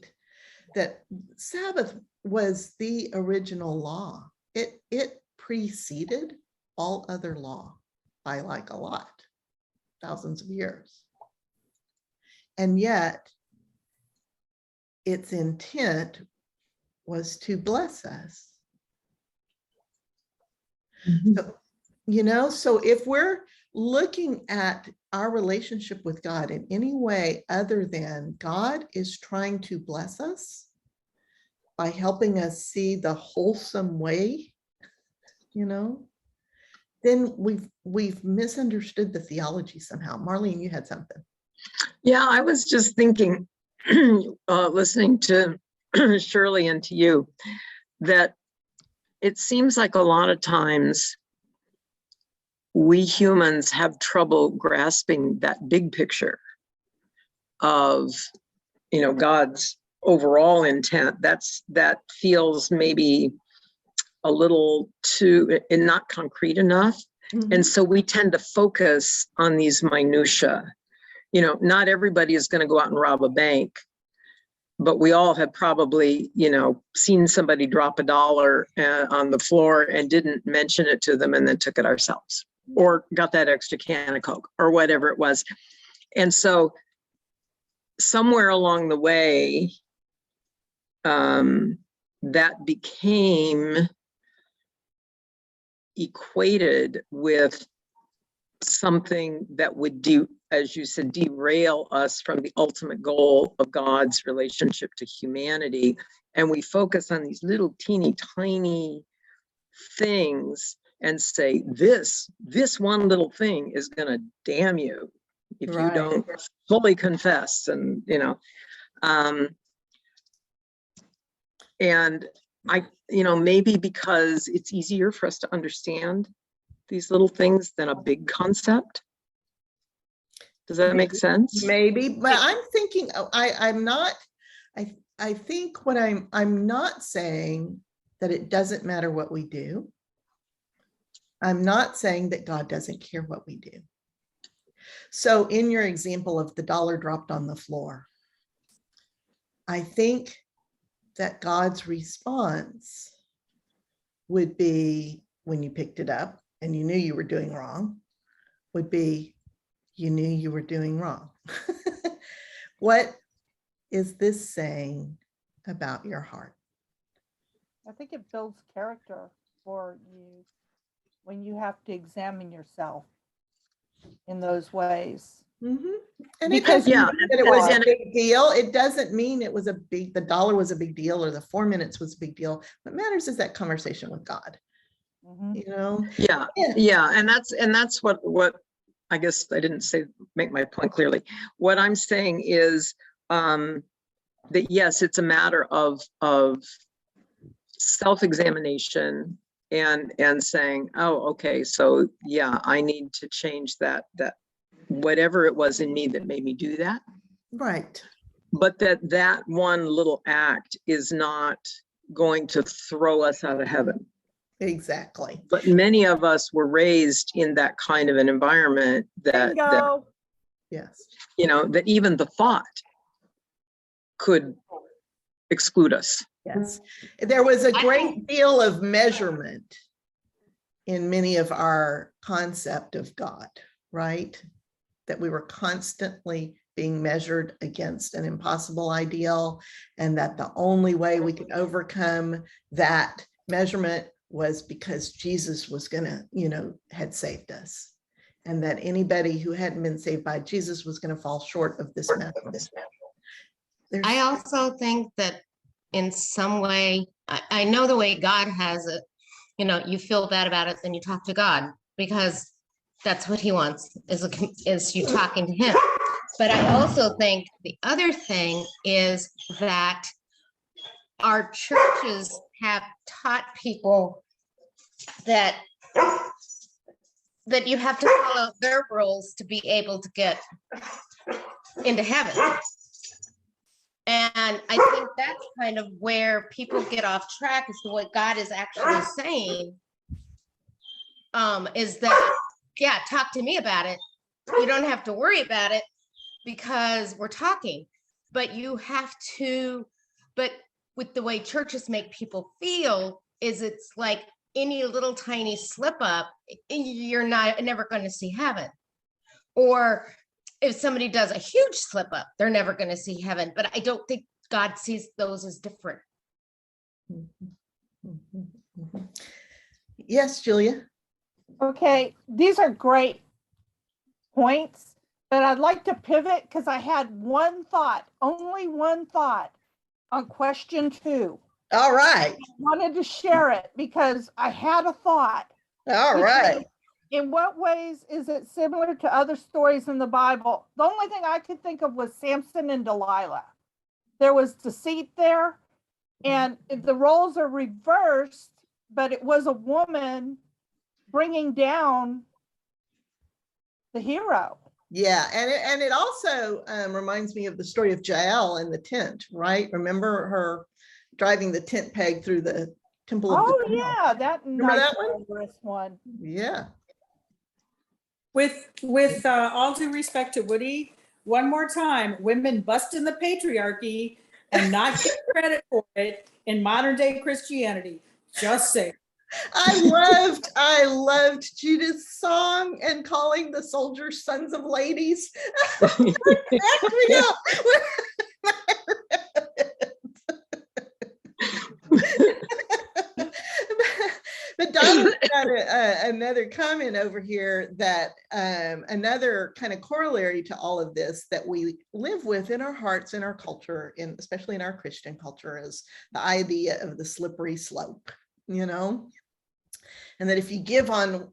That Sabbath was the original law. It preceded all other law by like a lot, thousands of years. And yet its intent was to bless us. So if we're looking at our relationship with God in any way other than God is trying to bless us by helping us see the wholesome way, then we've misunderstood the theology somehow. Marlene, you had something. Yeah, I was just thinking, listening to Shirley and to you, that it seems like a lot of times we humans have trouble grasping that big picture of, God's overall intent. That feels maybe a little too, and not concrete enough. And so we tend to focus on these minutia. Not everybody is going to go out and rob a bank, but we all have probably, seen somebody drop $1 on the floor and didn't mention it to them and then took it ourselves, or got that extra can of Coke or whatever it was. And so somewhere along the way, that became equated with something that would as you said, derail us from the ultimate goal of God's relationship to humanity. And we focus on these little teeny tiny things and say, this one little thing is going to damn you if you don't fully confess. And, and I, maybe because it's easier for us to understand these little things than a big concept. Does that make sense? Maybe, but I'm thinking, I think what I'm not saying that it doesn't matter what we do. I'm not saying that God doesn't care what we do. So in your example of the $1 dropped on the floor, I think that God's response would be, when you picked it up and you knew you were doing wrong, would be, you knew you were doing wrong. What is this saying about your heart? I think it builds character for you when you have to examine yourself in those ways. Mm-hmm. And Because it was a big deal. It doesn't mean it was the $1 was a big deal or the 4 minutes was a big deal. What matters is that conversation with God. Yeah. And that's what I guess I didn't make my point clearly. What I'm saying is that yes, it's a matter of self-examination and saying, oh, okay, so yeah, I need to change that whatever it was in me that made me do that. Right. But that one little act is not going to throw us out of heaven. Exactly. But many of us were raised in that kind of an environment that yes, that even the thought could exclude us. Yes. There was a great deal of measurement in many of our concept of God, right? That we were constantly being measured against an impossible ideal, and that the only way we could overcome that measurement was because Jesus was gonna, had saved us. and that anybody who hadn't been saved by Jesus was going to fall short of this mantle. I also think that in some way, I know the way God has it, you know, you feel bad about it, then you talk to God, because that's what he wants, is you talking to him. But I also think the other thing is that our churches have taught people that you have to follow their rules to be able to get into heaven. And I think that's kind of where people get off track, as to what God is actually saying. Is that, yeah, talk to me about it. You don't have to worry about it because we're talking, but you have to, but with the way churches make people feel, is it's like any little tiny slip up, you're never going to see heaven. Or if somebody does a huge slip up, they're never going to see heaven. But I don't think God sees those as different. Yes, Julia. Okay, these are great points, but I'd like to pivot because I had one thought, only one thought on question 2. All right. I wanted to share it because I had a thought. All right. In what ways is it similar to other stories in the Bible? The only thing I could think of was Samson and Delilah. There was deceit there, and the roles are reversed, but it was a woman bringing down the hero. Yeah, and it also reminds me of the story of Jael in the tent, right? Remember her driving the tent peg through the temple of Oh the yeah, that Remember nice that one? wondrous one. Yeah. With all due respect to Woody, one more time, women busting the patriarchy and not getting credit for it in modern day Christianity. Just saying. I loved Judith's song and calling the soldiers sons of ladies. Cracked me up. But Donna's got another comment over here that another kind of corollary to all of this that we live with in our hearts, in our culture, especially in our Christian culture, is the idea of the slippery slope, you know, and that if you give on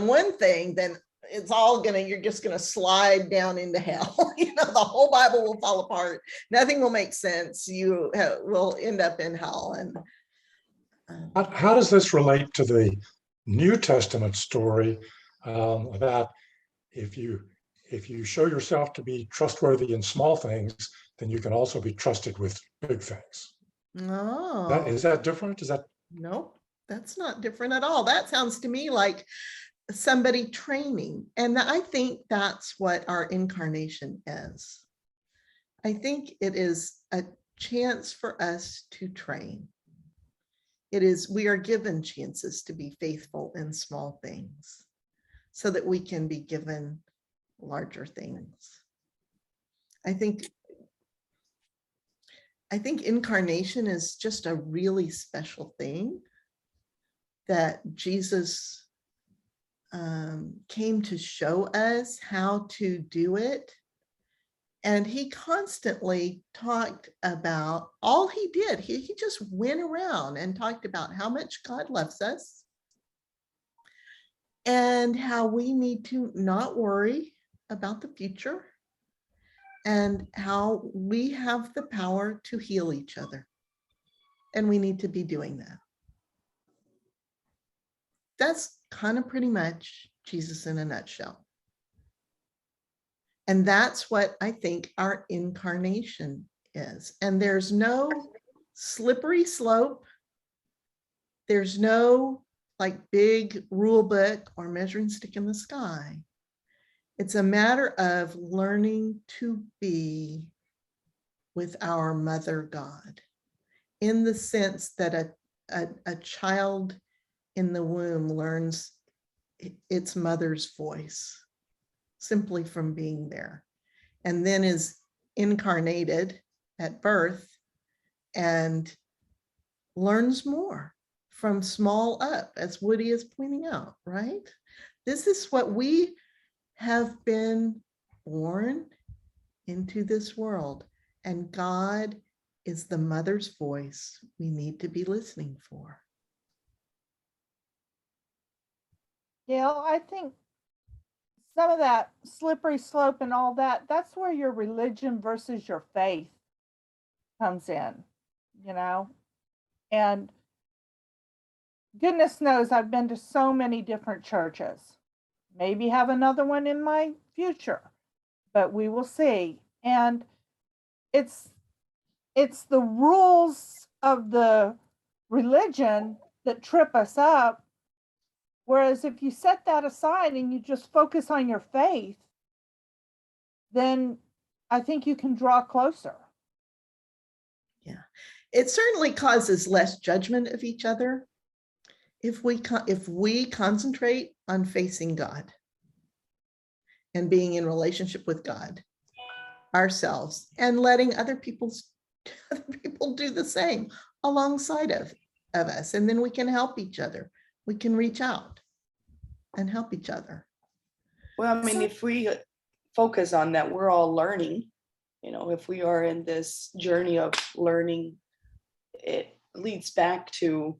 one thing, then you're just gonna slide down into hell. You know, the whole Bible will fall apart. Nothing will make sense. You will end up in hell. And how does this relate to the New Testament story that if you show yourself to be trustworthy in small things, then you can also be trusted with big things? Oh, Is that different? Nope, that's not different at all. That sounds to me like somebody training. And I think that's what our incarnation is. I think it is a chance for us to train. We are given chances to be faithful in small things so that we can be given larger things. I think incarnation is just a really special thing that Jesus came to show us how to do it. And he constantly talked about all he did. He just went around and talked about how much God loves us and how we need to not worry about the future and how we have the power to heal each other. And we need to be doing that. That's kind of pretty much Jesus in a nutshell. And that's what I think our incarnation is. And there's no slippery slope. There's no like big rule book or measuring stick in the sky. It's a matter of learning to be with our mother God, in the sense that a child in the womb learns its mother's voice simply from being there, and then is incarnated at birth and learns more from small up, as Woody is pointing out, right? This is what we have been born into this world, and God is the mother's voice we need to be listening for. Gail, I think some of that slippery slope and all that, that's where your religion versus your faith comes in, you know? And goodness knows I've been to so many different churches. Maybe have another one in my future, but we will see. And it's the rules of the religion that trip us up. Whereas if you set that aside and you just focus on your faith, then I think you can draw closer. Yeah, it certainly causes less judgment of each other if we concentrate on facing God and being in relationship with God ourselves, and letting other people do the same alongside of us, and then we can help each other. We can reach out and help each other. Well, I mean, if we focus on that, we're all learning. You know, if we are in this journey of learning, it leads back to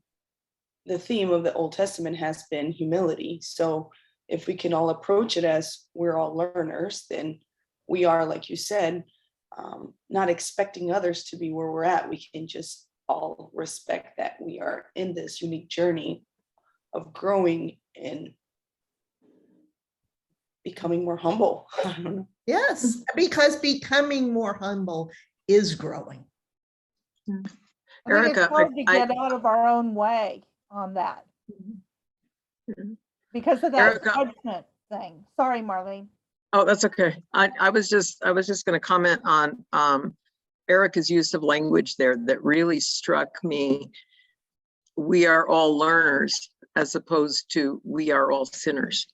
the theme of the Old Testament has been humility. So if we can all approach it as we're all learners, then we are, like you said, not expecting others to be where we're at. We can just all respect that we are in this unique journey of growing and becoming more humble. I don't know. Yes, because becoming more humble is growing. I think Erica, it's hard to get out of our own way on that because of that Erica. judgment thing. Sorry, Marlene. Oh, that's okay. I was just going to comment on Erica's use of language there that really struck me. We are all learners as opposed to we are all sinners.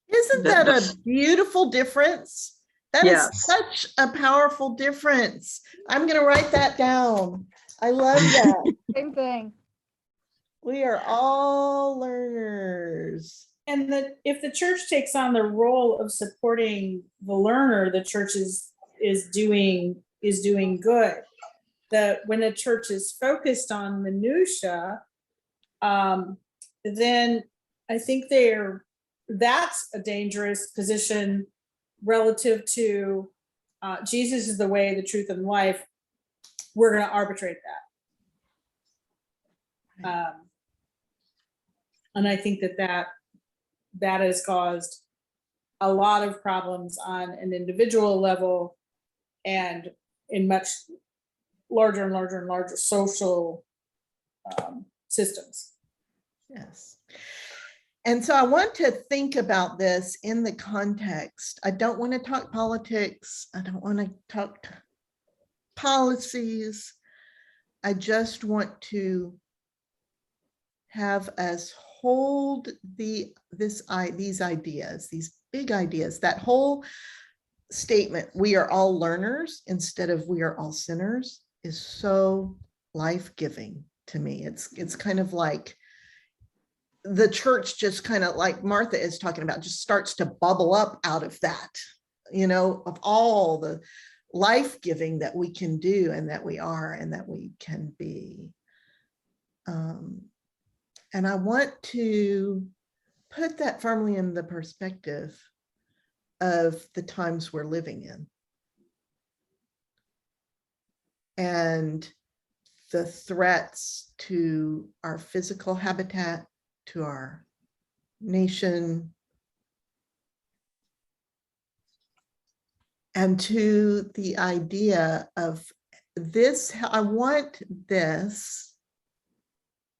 Isn't that a beautiful difference? That is such a powerful difference. I'm going to write that down. I love that. Same thing. We are all learners. And that if the church takes on the role of supporting the learner, the church is doing good. That when a church is focused on minutia, then I think that's a dangerous position relative to Jesus is the way, the truth, and life. We're going to arbitrate that. And I think that has caused a lot of problems on an individual level and in much larger and larger and larger social systems. Yes. And so I want to think about this in the context. I don't want to talk politics. I don't want to talk policies. I just want to have us hold these ideas, these big ideas, that whole statement, we are all learners instead of we are all sinners, is so life-giving to me. It's kind of like the church just kind of like Martha is talking about, just starts to bubble up out of that, you know, of all the life-giving that we can do and that we are and that we can be. And I want to put that firmly in the perspective of the times we're living in. And the threats to our physical habitat, to our nation, and to the idea of this. I want this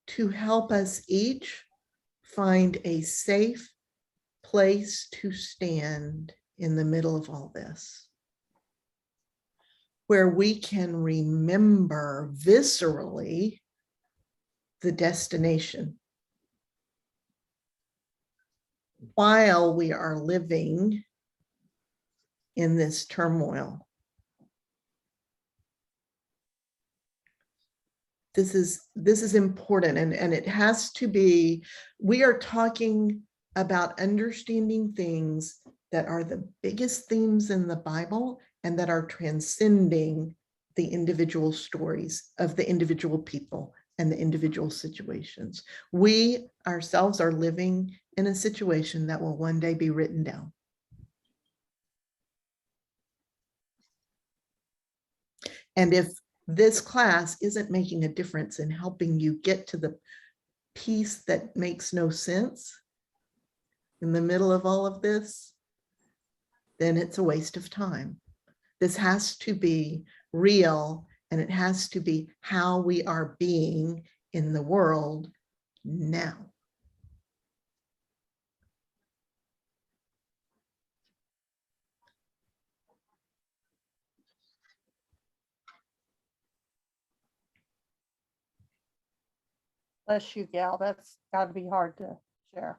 to help us each find a safe place to stand in the middle of all this, where we can remember viscerally the destination while we are living in this turmoil. this is important, and it has to be, we are talking about understanding things that are the biggest themes in the Bible and that are transcending the individual stories of the individual people and the individual situations. We ourselves are living in a situation that will one day be written down. And if this class isn't making a difference in helping you get to the piece that makes no sense in the middle of all of this, then it's a waste of time. This has to be real, and it has to be how we are being in the world now. Bless you, gal. That's got to be hard to share.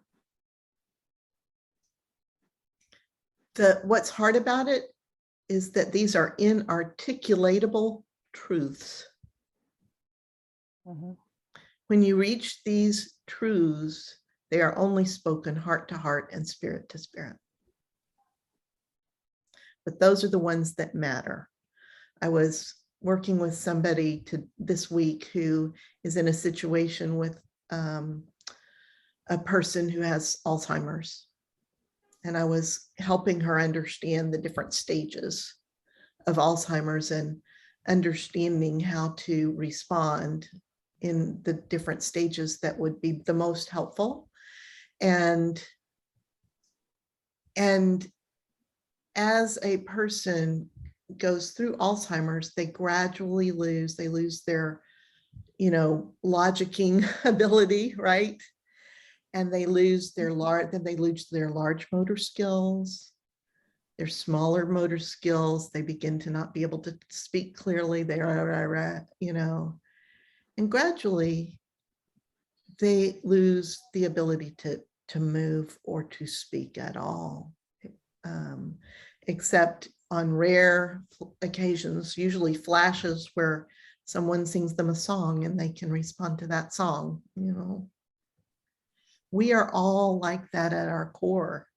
What's hard about it is that these are inarticulatable truths. Mm-hmm. When you reach these truths, they are only spoken heart to heart and spirit to spirit. But those are the ones that matter. I was working with somebody this week who is in a situation with a person who has Alzheimer's. And I was helping her understand the different stages of Alzheimer's and understanding how to respond in the different stages that would be the most helpful. And as a person goes through Alzheimer's, they gradually lose their, logicking ability, right? And they lose their large motor skills, their smaller motor skills. They begin to not be able to speak clearly. And gradually they lose the ability to move or to speak at all, except on rare occasions, usually flashes where someone sings them a song and they can respond to that song. We are all like that at our core.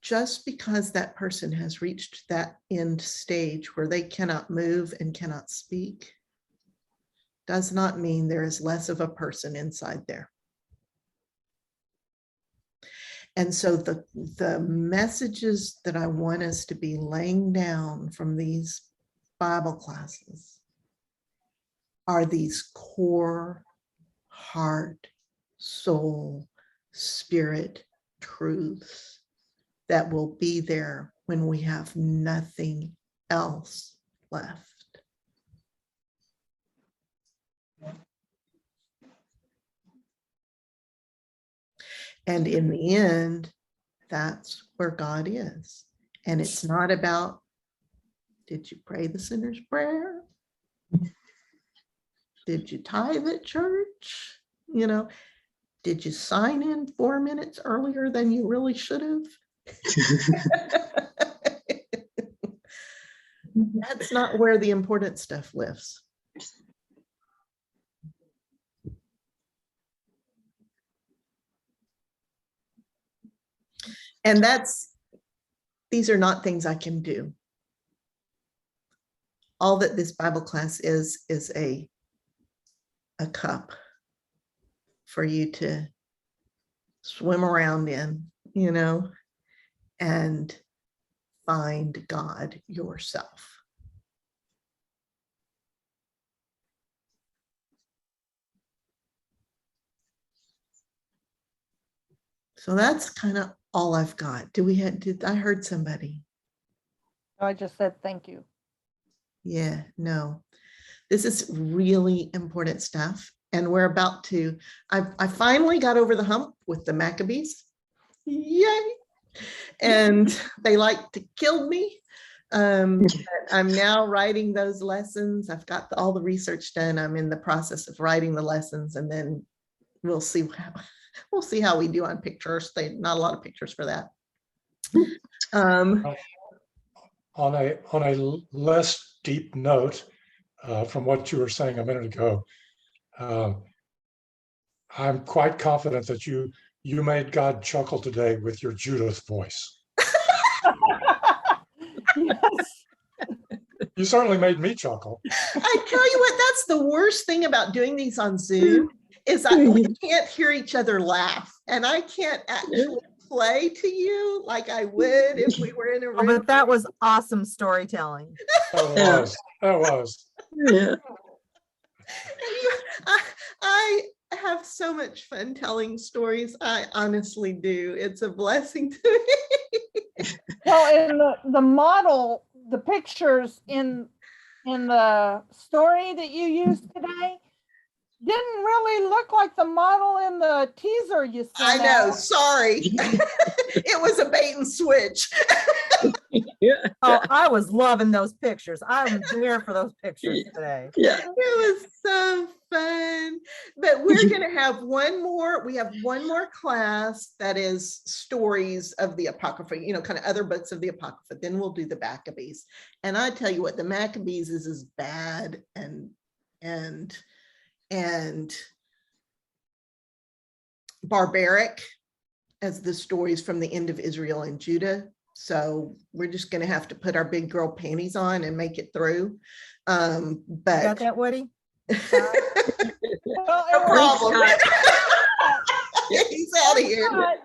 Just because that person has reached that end stage where they cannot move and cannot speak does not mean there is less of a person inside there. And so the messages that I want us to be laying down from these Bible classes are these core heart, soul, spirit truths that will be there when we have nothing else left. And in the end, that's where God is. And it's not about, did you pray the sinner's prayer? Did you tithe at church? Did you sign in 4 minutes earlier than you really should have? That's not where the important stuff lives. And these are not things I can do. All that this Bible class is a cup for you to swim around in, and find God yourself. So that's kind of all I've got. I heard somebody? I just said thank you. Yeah, no, this is really important stuff. And we're about to, I finally got over the hump with the Maccabees. Yay. And they like to kill me. I'm now writing those lessons. I've got all the research done. I'm in the process of writing the lessons, and then we'll see how we do on pictures. Not a lot of pictures for that. On a less deep note, from what you were saying a minute ago. I'm quite confident that you made God chuckle today with your Judith voice. Yes. You certainly made me chuckle. I tell you what, that's the worst thing about doing these on Zoom is we can't hear each other laugh, and I can't actually play to you like I would if we were in a Oh, room. but that was awesome storytelling. That was. Yeah. I have so much fun telling stories. I honestly do. It's a blessing to me. Well, in the model, the pictures in the story that you used today didn't really look like the model in the teaser you sent I know, out. sorry. It was a bait and switch. Yeah. Oh, I was loving those pictures. I'm there for those pictures today. Yeah. It was so fun. But we're going to have one more. We have one more class that is stories of the Apocrypha, you know, kind of other books of the Apocrypha. Then we'll do the Maccabees. And I tell you what, the Maccabees is as bad and barbaric as the stories from the end of Israel and Judah. So we're just going to have to put our big girl panties on and make it through. You But got that, Woody? Well, no problem. Scott. He's out of here.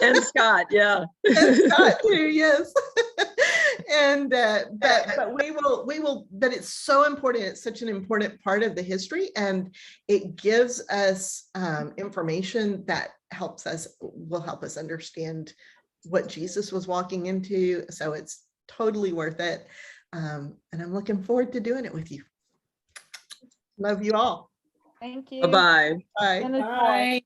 And Scott, yeah. And Scott too, yes. And but we will, but it's so important. It's such an important part of the history, and it gives us information that will help us understand what Jesus was walking into. So it's totally worth it. And I'm looking forward to doing it with you. Love you all. Thank you. Bye-bye. Bye. And it's Bye.